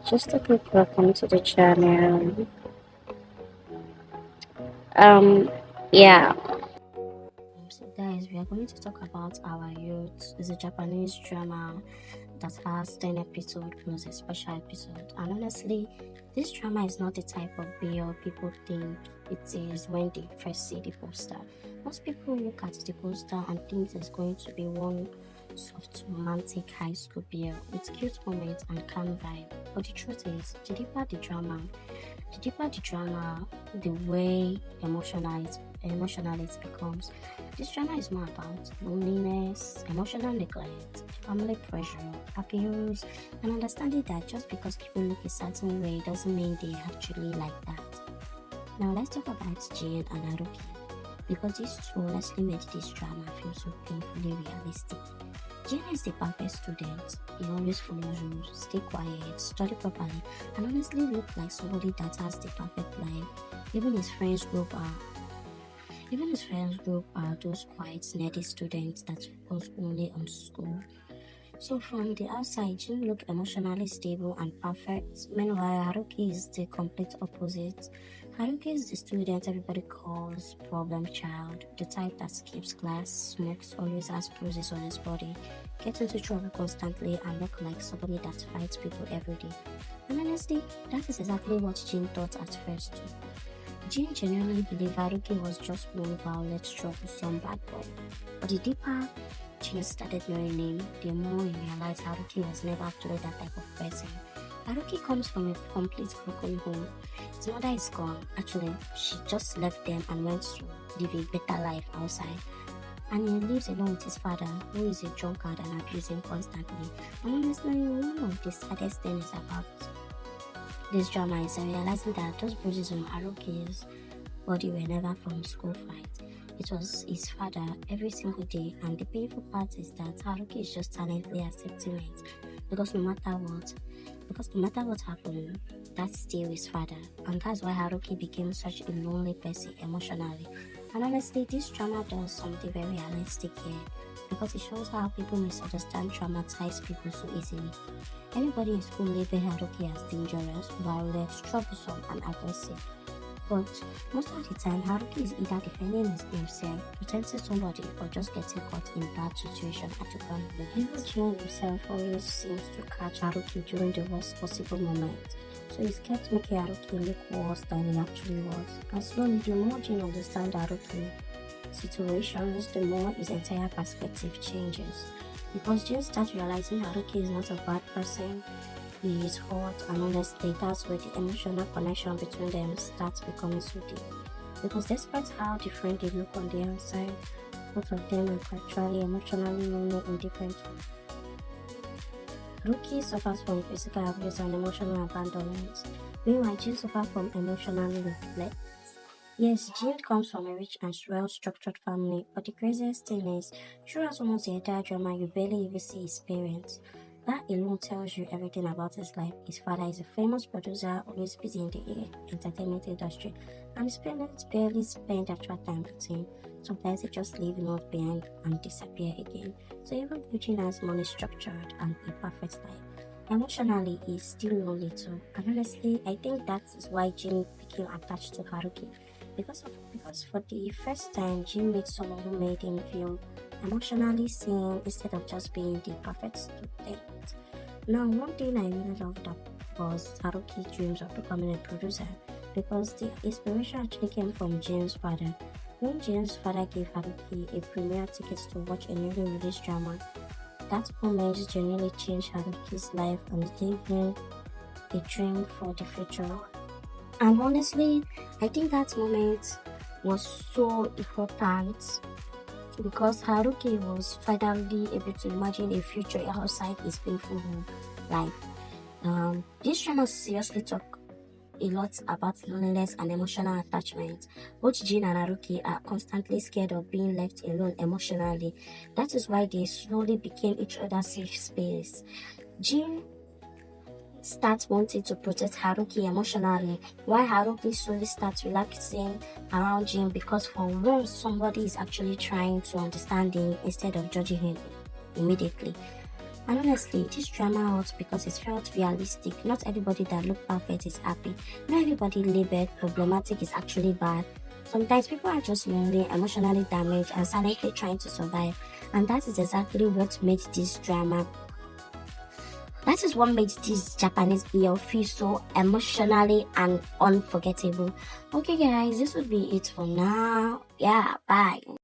Just a quick welcome to the channel. Um, yeah, So, guys, we are going to talk about Our Youth. It's a Japanese drama that has 10 episodes plus a special episode. And honestly, this drama is not the type of BL people think it is when they first see the poster. Most people look at the poster and think it's going to be one soft romantic high school BL with cute moments and calm vibe. But the truth is, the deeper the drama, the way emotional it becomes. This drama is more about loneliness, emotional neglect, family pressure, abuse, and understanding that just because people look a certain way doesn't mean they actually like that. Now let's talk about Jane and Haruki because these two honestly made this drama feel so painfully realistic. Jane is the perfect student. He always follows rules, stay quiet, study properly, and honestly look like somebody that has the perfect life. Even his friends group are even his friends group are those quiet, nerdy students that focus only on school. So from the outside, Jin look emotionally stable and perfect. Meanwhile, Haruki is the complete opposite. Haruki is the student everybody calls problem child, the type that skips class, smokes, always has bruises on his body, gets into trouble constantly, and look like somebody that fights people every day. And honestly, that is exactly what Jin thought at first too. Jin genuinely believed Haruki was just one violent, troublesome bad boy. But the deeper Jin started knowing him, the more he realized Haruki was never actually that type of person. Haruki comes from a complete broken home. His mother is gone. Actually, she just left them and went to live a better life outside. And he lives alone with his father, who is a drunkard and abusing constantly. And honestly, one of the saddest things about this drama is realizing that those bruises on Haruki's body were never from school fights. It was his father every single day, and the painful part is that Haruki is just silently accepting it because no matter what happened, that's still his father, and that's why Haruki became such a lonely person emotionally. And honestly, this drama does something very realistic here because it shows how people misunderstand traumatized people so easily. Everybody in school labeled Haruki as dangerous, violent, troublesome, and aggressive. But most of the time, Haruki is either defending himself, protecting somebody, or just getting caught in bad situation at the wrong moment. Even Jin himself always seems to catch Haruki during the worst possible moment. So he's kept making Haruki look worse than he actually was. And slowly, the more Jin understands Haruki situations, the more his entire perspective changes. Because Jin starts realizing Haruki is not a bad person, he is hot, and honestly, that's where the emotional connection between them starts becoming so deep. Because despite how different they look on the outside, both of them are actually emotionally lonely in different ways. Ruki suffers from physical abuse and emotional abandonment, meanwhile Jin suffers from emotional neglect. Yes, Jin comes from a rich and well-structured family, but the craziest thing is, throughout almost the entire drama, you barely even see his parents. That alone tells you everything about his life. His father is a famous producer, always busy in the entertainment industry, and his parents barely spend actual time with him. Sometimes they just leave note behind and disappear again. So even Eugene has money structured and a perfect life. Emotionally, he's still lonely too. And honestly, I think that is why Jin became attached to Haruki because for the first time, Jim met someone who made him feel emotionally seen instead of just being the perfect student. Now, one thing I really loved was Haruki's dreams of becoming a producer because the inspiration actually came from James' father. When James' father gave Haruki a premiere ticket to watch a newly released drama, that moment genuinely changed Haruki's life and gave him a dream for the future. And honestly, I think that moment was so important because Haruki was finally able to imagine a future outside his painful home life. This drama seriously talk a lot about loneliness and emotional attachment. Both Jin and Haruki are constantly scared of being left alone emotionally. That is why they slowly became each other's safe space. Jin starts wanting to protect Haruki emotionally, while Haruki slowly starts relaxing around him because for once somebody is actually trying to understand him instead of judging him immediately. And honestly, this drama hurts because it felt realistic. Not everybody that looked perfect is happy. Not everybody labeled problematic is actually bad. Sometimes people are just lonely, emotionally damaged, and silently trying to survive. And that is exactly what made this drama. That is what made this Japanese BL feel so emotionally and unforgettable. Okay, guys, this would be it for now. Yeah, bye.